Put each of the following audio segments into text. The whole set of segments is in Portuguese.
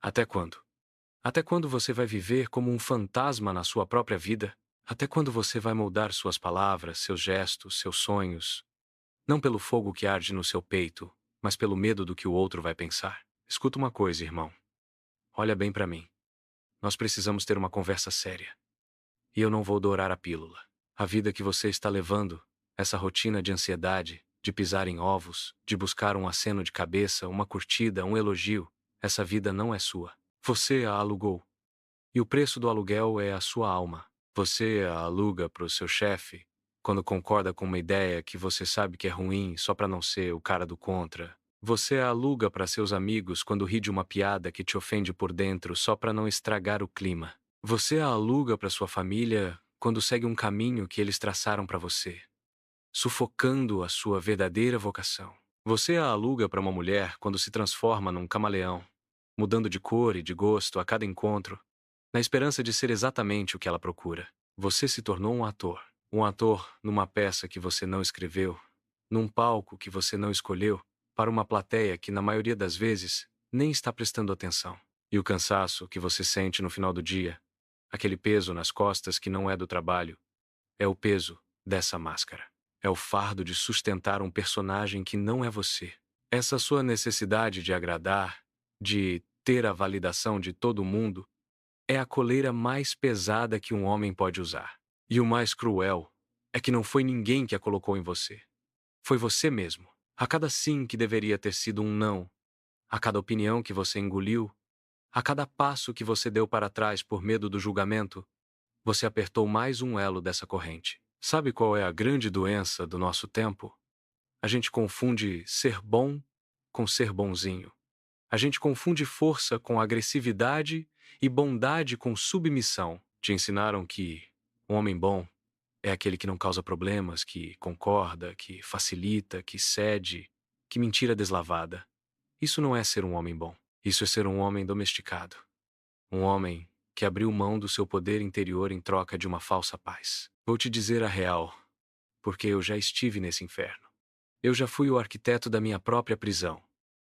Até quando? Até quando você vai viver como um fantasma na sua própria vida? Até quando você vai moldar suas palavras, seus gestos, seus sonhos, não pelo fogo que arde no seu peito, mas pelo medo do que o outro vai pensar? Escuta uma coisa, irmão. Olha bem pra mim. Nós precisamos ter uma conversa séria. E eu não vou dourar a pílula. A vida que você está levando, essa rotina de ansiedade, de pisar em ovos, de buscar um aceno de cabeça, uma curtida, um elogio, essa vida não é sua. Você a alugou. E o preço do aluguel é a sua alma. Você a aluga para o seu chefe quando concorda com uma ideia que você sabe que é ruim só para não ser o cara do contra. Você a aluga para seus amigos quando ri de uma piada que te ofende por dentro só para não estragar o clima. Você a aluga para sua família quando segue um caminho que eles traçaram para você, sufocando a sua verdadeira vocação. Você a aluga para uma mulher quando se transforma num camaleão, mudando de cor e de gosto a cada encontro, na esperança de ser exatamente o que ela procura. Você se tornou um ator numa peça que você não escreveu, num palco que você não escolheu, para uma plateia que, na maioria das vezes, nem está prestando atenção. E o cansaço que você sente no final do dia, aquele peso nas costas que não é do trabalho, é o peso dessa máscara. É o fardo de sustentar um personagem que não é você. Essa sua necessidade de agradar, de ter a validação de todo mundo, é a coleira mais pesada que um homem pode usar. E o mais cruel é que não foi ninguém que a colocou em você. Foi você mesmo. A cada sim que deveria ter sido um não, a cada opinião que você engoliu, a cada passo que você deu para trás por medo do julgamento, você apertou mais um elo dessa corrente. Sabe qual é a grande doença do nosso tempo? A gente confunde ser bom com ser bonzinho. A gente confunde força com agressividade e bondade com submissão. Te ensinaram que um homem bom é aquele que não causa problemas, que concorda, que facilita, que cede, que mentira deslavada. Isso não é ser um homem bom. Isso é ser um homem domesticado. Um homem que abriu mão do seu poder interior em troca de uma falsa paz. Vou te dizer a real, porque eu já estive nesse inferno. Eu já fui o arquiteto da minha própria prisão.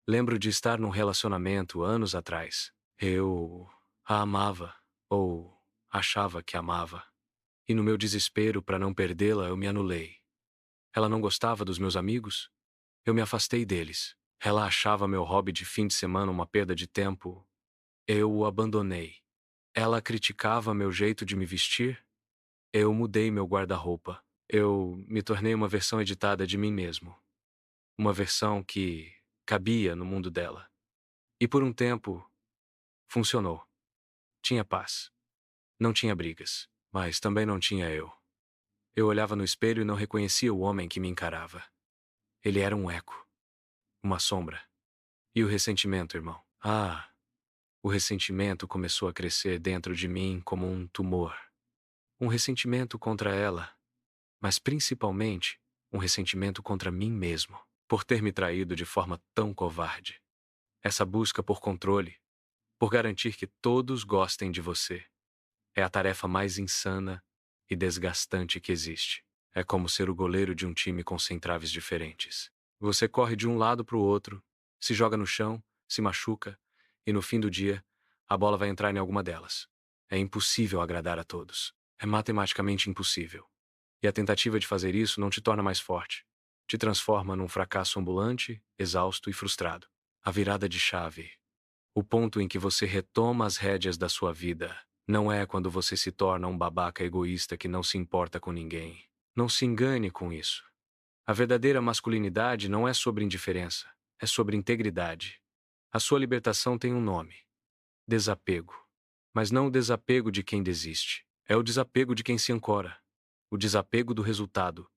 Lembro de estar num relacionamento anos atrás. Eu a amava, ou achava que amava. E no meu desespero para não perdê-la, eu me anulei. Ela não gostava dos meus amigos? Eu me afastei deles. Ela achava meu hobby de fim de semana uma perda de tempo. Eu o abandonei. Ela criticava meu jeito de me vestir? Eu mudei meu guarda-roupa. Eu me tornei uma versão editada de mim mesmo. Uma versão que cabia no mundo dela. E por um tempo, funcionou. Tinha paz. Não tinha brigas. Mas também não tinha eu. Eu olhava no espelho e não reconhecia o homem que me encarava. Ele era um eco. Uma sombra. E o ressentimento, irmão? Ah, o ressentimento começou a crescer dentro de mim como um tumor. Um ressentimento contra ela, mas principalmente um ressentimento contra mim mesmo, por ter me traído de forma tão covarde. Essa busca por controle, por garantir que todos gostem de você, é a tarefa mais insana e desgastante que existe. É como ser o goleiro de um time com 100 traves diferentes. Você corre de um lado para o outro, se joga no chão, se machuca, e no fim do dia, a bola vai entrar em alguma delas. É impossível agradar a todos. É matematicamente impossível. E a tentativa de fazer isso não te torna mais forte. Te transforma num fracasso ambulante, exausto e frustrado. A virada de chave. O ponto em que você retoma as rédeas da sua vida. Não é quando você se torna um babaca egoísta que não se importa com ninguém. Não se engane com isso. A verdadeira masculinidade não é sobre indiferença, é sobre integridade. A sua libertação tem um nome: desapego. Mas não o desapego de quem desiste. É o desapego de quem se ancora. O desapego do resultado.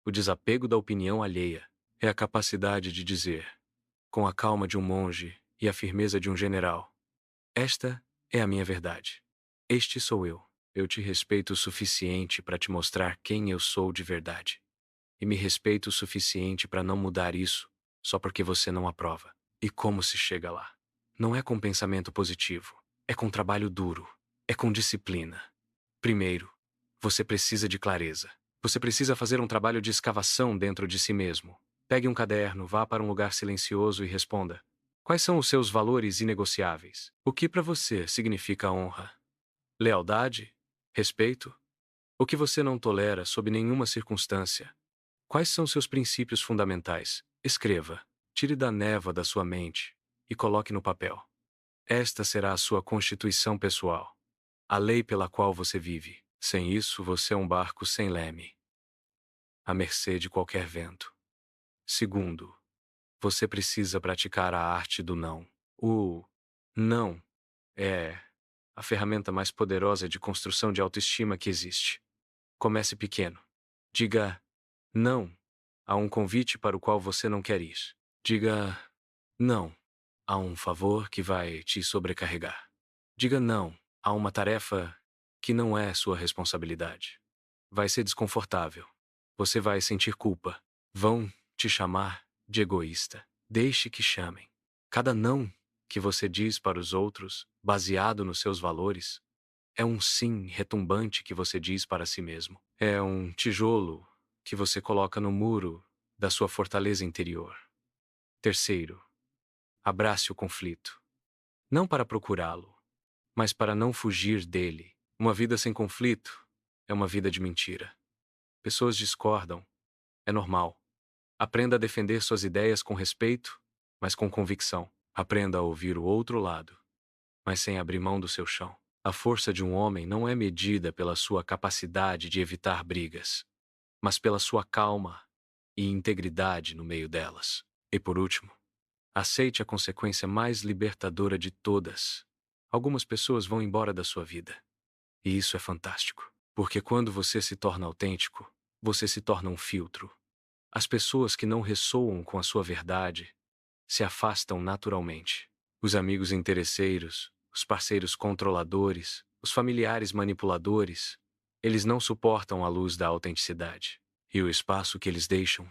O desapego da opinião alheia. É a capacidade de dizer, com a calma de um monge e a firmeza de um general: esta é a minha verdade. Este sou eu. Eu te respeito o suficiente para te mostrar quem eu sou de verdade. E me respeito o suficiente para não mudar isso só porque você não aprova. E como se chega lá? Não é com pensamento positivo. É com trabalho duro. É com disciplina. Primeiro, você precisa de clareza. Você precisa fazer um trabalho de escavação dentro de si mesmo. Pegue um caderno, vá para um lugar silencioso e responda: Quais são os seus valores inegociáveis? O que para você significa honra? Lealdade? Respeito? O que você não tolera sob nenhuma circunstância? Quais são seus princípios fundamentais? Escreva, tire da névoa da sua mente e coloque no papel. Esta será a sua constituição pessoal, a lei pela qual você vive. Sem isso, você é um barco sem leme, à mercê de qualquer vento. Segundo, você precisa praticar a arte do não. O não é a ferramenta mais poderosa de construção de autoestima que existe. Comece pequeno. Diga não a um convite para o qual você não quer ir. Diga não a um favor que vai te sobrecarregar. Diga não a uma tarefa que não é sua responsabilidade. Vai ser desconfortável. Você vai sentir culpa. Vão te chamar de egoísta. Deixe que chamem. Cada não que você diz para os outros, baseado nos seus valores, é um sim retumbante que você diz para si mesmo. É um tijolo que você coloca no muro da sua fortaleza interior. Terceiro, abrace o conflito. Não para procurá-lo, mas para não fugir dele. Uma vida sem conflito é uma vida de mentira. Pessoas discordam. É normal. Aprenda a defender suas ideias com respeito, mas com convicção. Aprenda a ouvir o outro lado, mas sem abrir mão do seu chão. A força de um homem não é medida pela sua capacidade de evitar brigas, mas pela sua calma e integridade no meio delas. E por último, aceite a consequência mais libertadora de todas. Algumas pessoas vão embora da sua vida. E isso é fantástico, porque quando você se torna autêntico, você se torna um filtro. As pessoas que não ressoam com a sua verdade se afastam naturalmente. Os amigos interesseiros, os parceiros controladores, os familiares manipuladores, eles não suportam a luz da autenticidade. E o espaço que eles deixam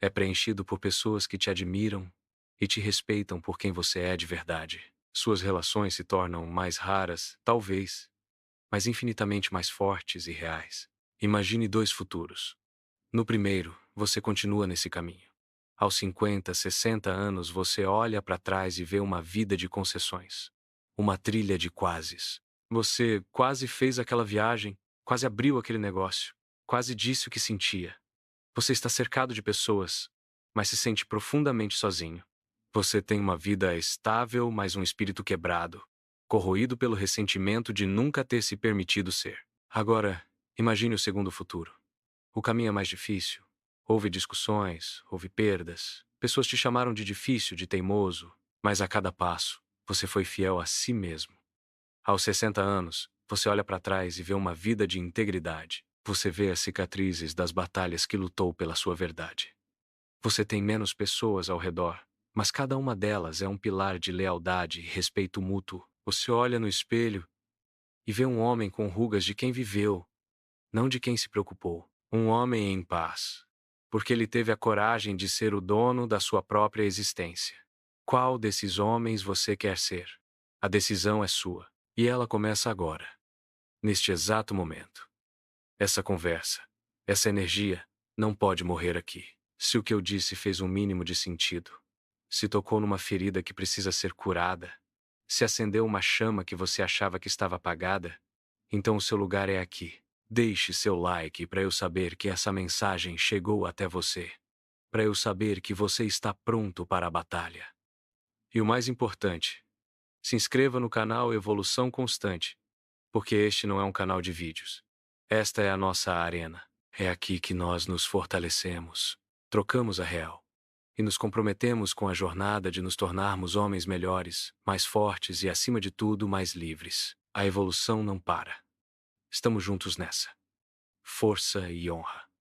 é preenchido por pessoas que te admiram e te respeitam por quem você é de verdade. Suas relações se tornam mais raras, talvez, mas infinitamente mais fortes e reais. Imagine dois futuros. No primeiro, você continua nesse caminho. Aos 50, 60 anos, você olha para trás e vê uma vida de concessões. Uma trilha de quases. Você quase fez aquela viagem, quase abriu aquele negócio, quase disse o que sentia. Você está cercado de pessoas, mas se sente profundamente sozinho. Você tem uma vida estável, mas um espírito quebrado, corroído pelo ressentimento de nunca ter se permitido ser. Agora, imagine o segundo futuro. O caminho é mais difícil. Houve discussões, houve perdas. Pessoas te chamaram de difícil, de teimoso, mas a cada passo, você foi fiel a si mesmo. Aos 60 anos, você olha para trás e vê uma vida de integridade. Você vê as cicatrizes das batalhas que lutou pela sua verdade. Você tem menos pessoas ao redor, mas cada uma delas é um pilar de lealdade e respeito mútuo. Você olha no espelho e vê um homem com rugas de quem viveu, não de quem se preocupou. Um homem em paz, porque ele teve a coragem de ser o dono da sua própria existência. Qual desses homens você quer ser? A decisão é sua, e ela começa agora, neste exato momento. Essa conversa, essa energia, não pode morrer aqui. Se o que eu disse fez um mínimo de sentido, se tocou numa ferida que precisa ser curada, se acendeu uma chama que você achava que estava apagada, então o seu lugar é aqui. Deixe seu like para eu saber que essa mensagem chegou até você. Para eu saber que você está pronto para a batalha. E o mais importante, se inscreva no canal Evolução Constante, porque este não é um canal de vídeos. Esta é a nossa arena. É aqui que nós nos fortalecemos, trocamos a real e nos comprometemos com a jornada de nos tornarmos homens melhores, mais fortes e, acima de tudo, mais livres. A evolução não para. Estamos juntos nessa. Força e honra.